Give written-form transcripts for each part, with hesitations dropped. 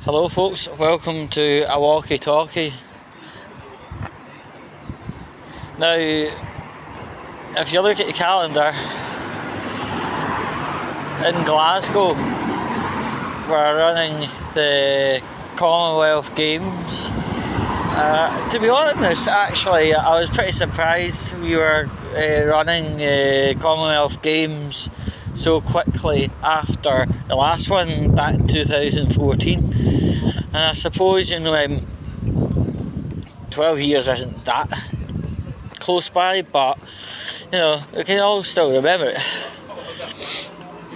Hello folks, welcome to a Walkie talkie. Now, if you look at the calendar, in Glasgow we're running the Commonwealth Games. To be honest, actually, I was pretty surprised we were running Commonwealth Games so quickly after the last one back in 2014. And I suppose 12 years isn't that close by, but we can all still remember it.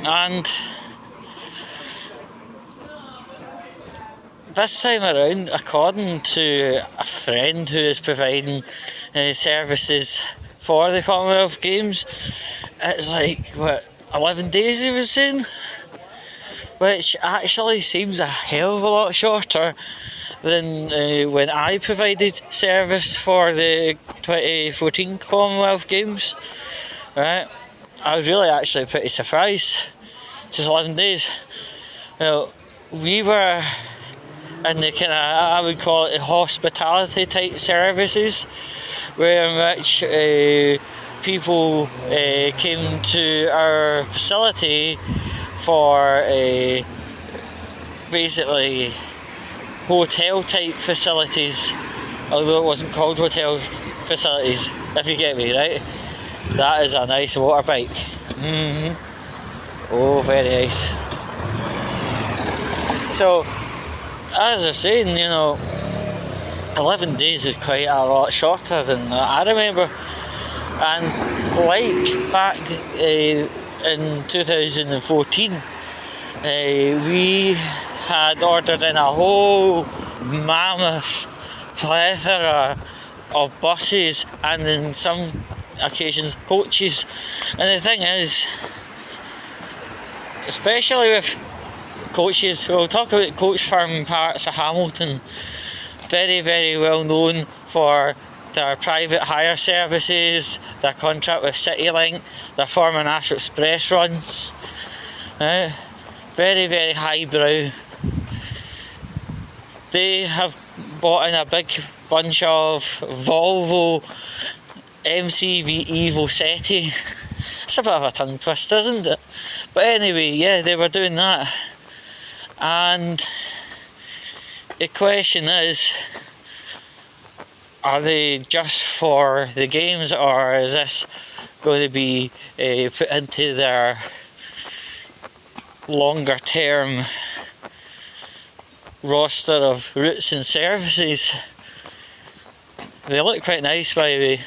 And this time around, according to a friend who is providing services for the Commonwealth Games, it's like 11 days he was saying, which actually seems a hell of a lot shorter than when I provided service for the 2014 Commonwealth Games. Right, I was really actually pretty surprised. Just 11 days. Well, we were in the kind of, I would call it, hospitality type services, where in which people came to our facility for basically hotel type facilities, although it wasn't called hotel facilities, if you get me, right? That is a nice motorbike. Oh, very nice. So, as I was saying, 11 days is quite a lot shorter than I remember. And like back in 2014, we had ordered in a whole mammoth plethora of buses and in some occasions coaches. And the thing is, especially with coaches, we'll talk about coach firm parts of Hamilton, very, very well known for their private hire services, their contract with CityLink, their former National Express runs. Very, very highbrow. They have bought in a big bunch of Volvo MCV Evo SETI. It's a bit of a tongue twister, isn't it? But anyway, yeah, they were doing that. And the question is, are they just for the games, or is this going to be put into their longer term roster of routes and services? They look quite nice, by the way.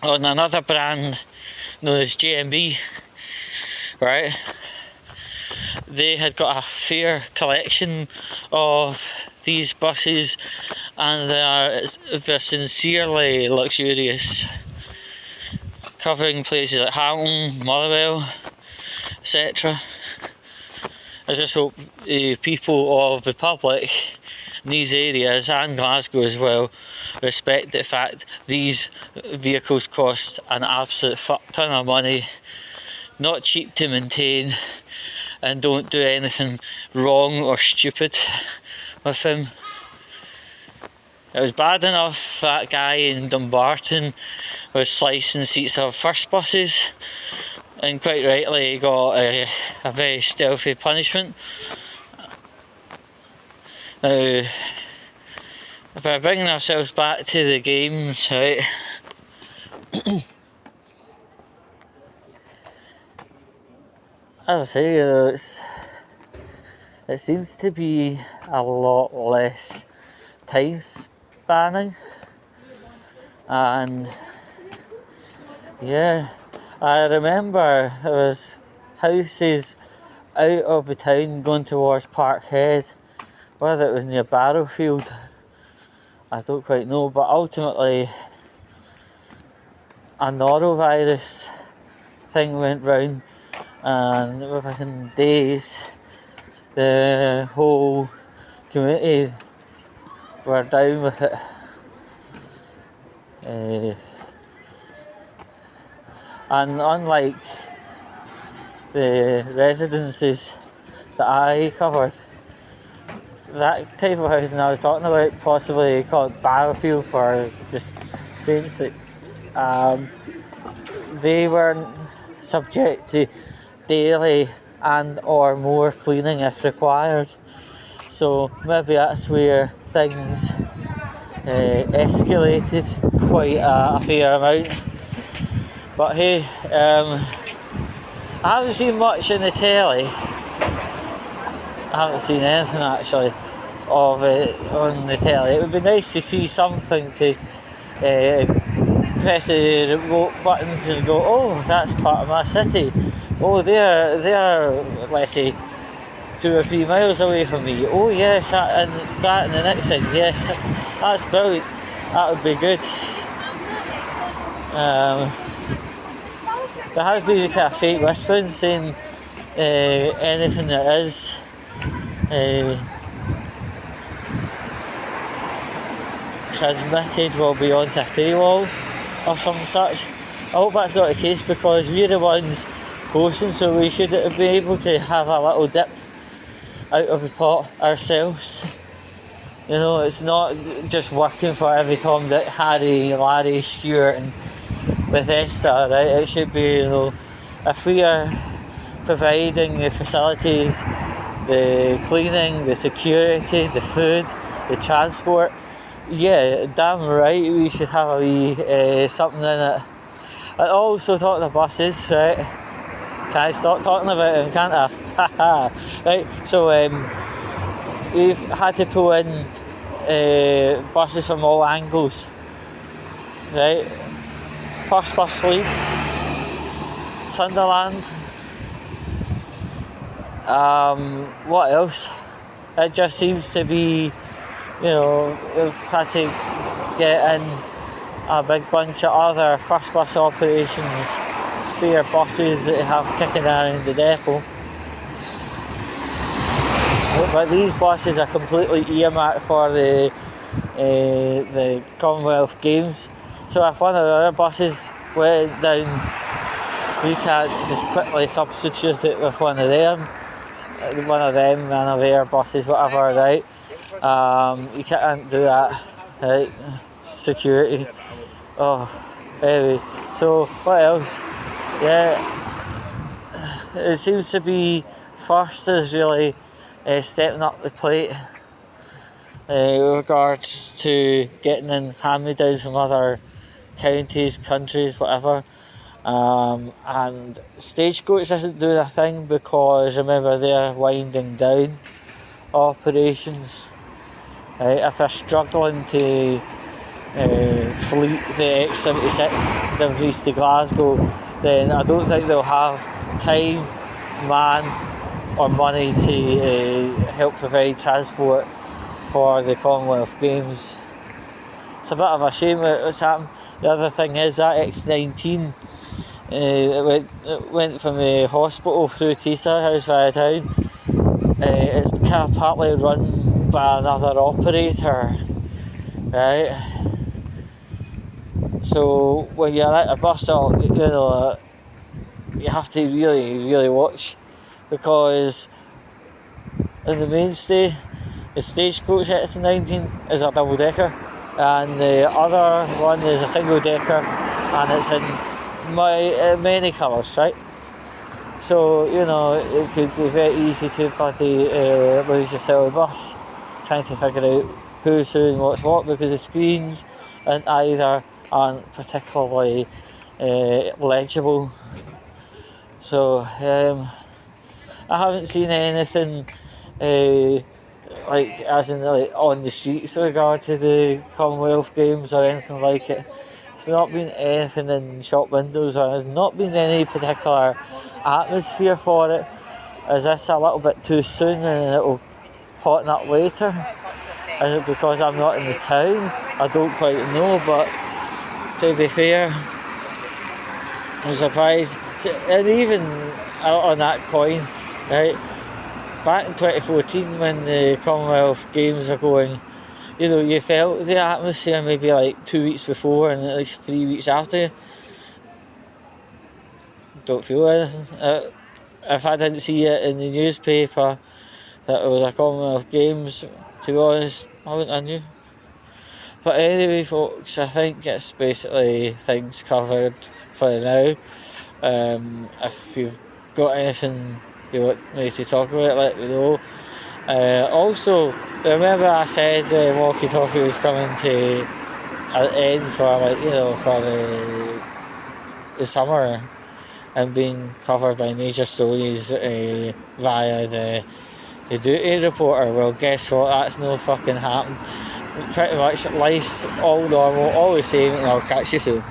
On another brand known as JMB, right? They had got a fair collection of these buses, and they're sincerely luxurious, covering places like Hamilton, Motherwell, etc. I just hope the people of the public in these areas, and Glasgow as well, respect the fact these vehicles cost an absolute fuck ton of money, not cheap to maintain, and don't do anything wrong or stupid with them. It was bad enough that guy in Dumbarton was slicing seats of first buses, and quite rightly he got a very stealthy punishment. Now, if we're bringing ourselves back to the games, right, as I say, it seems to be a lot less time spanning, and yeah, I remember there was houses out of the town going towards Parkhead, whether it was near Barrowfield, I don't quite know, but ultimately a norovirus thing went round, and within days the whole community were down with it. And unlike the residences that I covered, that type of housing I was talking about, possibly called battlefield for just saints, they weren't subject to daily and or more cleaning if required. So maybe that's where things escalated quite a fair amount. But hey, I haven't seen much in the telly. I haven't seen anything actually of it on the telly. It would be nice to see something to press the remote buttons and go, oh, that's part of my city. Oh, they're let's say 2 or 3 miles away from me. Oh yes, that and the next thing. Yes, that's brilliant. That would be good. There has been kind of fake whispering saying anything that is transmitted will be onto a paywall or some such. I hope that's not the case, because we're the ones posting, so we should be able to have a little dip out of the pot ourselves. You know, it's not just working for every Tom, Dick, Harry, Larry, Stuart and Bethesda, right? It should be, you know, if we are providing the facilities, the cleaning, the security, the food, the transport, yeah, damn right we should have a wee something in it. I also talk to buses, right? Can I stop talking about them, can't I? Right, so we've had to pull in buses from all angles, right? First bus Leeds, Sunderland, what else? It just seems to be, you know, we've had to get in a big bunch of other first bus operations, spare buses that have kicking around the depot. But these buses are completely earmarked for the Commonwealth Games. So if one of the other buses went down, we can't just quickly substitute it with one of them and of their buses, whatever, right? You can't do that, right? Security. Oh, anyway. So what else? Yeah, it seems to be first is really stepping up the plate with regards to getting in hand-me-downs from other counties, countries, whatever. And Stagecoach isn't doing a thing, because remember they're winding down operations. If they're struggling to fleet the X76 deliveries to Glasgow, then I don't think they'll have time, man or money to help provide transport for the Commonwealth Games. It's a bit of a shame what's happened. The other thing is that X19 it went from the hospital through Teesside House via town. It's kind of partly run by another operator, right? So when you're at a bus stop, you know, you have to really watch, because in the mainstay, the Stagecoach X19 is a double decker, and the other one is a single decker, and it's in many colours, right? So, you know, it could be very easy to bloody lose your syllabus trying to figure out who's who and what's what, because the screens and either aren't particularly legible. So I haven't seen anything like as in like on the streets with regard to the Commonwealth Games or anything like it. There's not been anything in shop windows, or there's not been any particular atmosphere for it. Is this a little bit too soon and it'll hotten up later? Is it because I'm not in the town? I don't quite know, but to be fair, I'm surprised. And even on that coin, right, back in 2014 when the Commonwealth Games are going, you know, you felt the atmosphere maybe like 2 weeks before and at least 3 weeks after. Don't feel anything. If I didn't see it in the newspaper that it was a Commonwealth Games. To be honest, I wouldn't have knew. But anyway, folks, I think it's basically things covered for now. If you've got anything you want me to talk about, let me know. Also, remember I said Walkie Talkie was coming to an end for for the summer and being covered by major stories via the duty reporter. Well, guess what? That's no fucking happened. Pretty much life's all normal, all the same, and I'll catch you soon.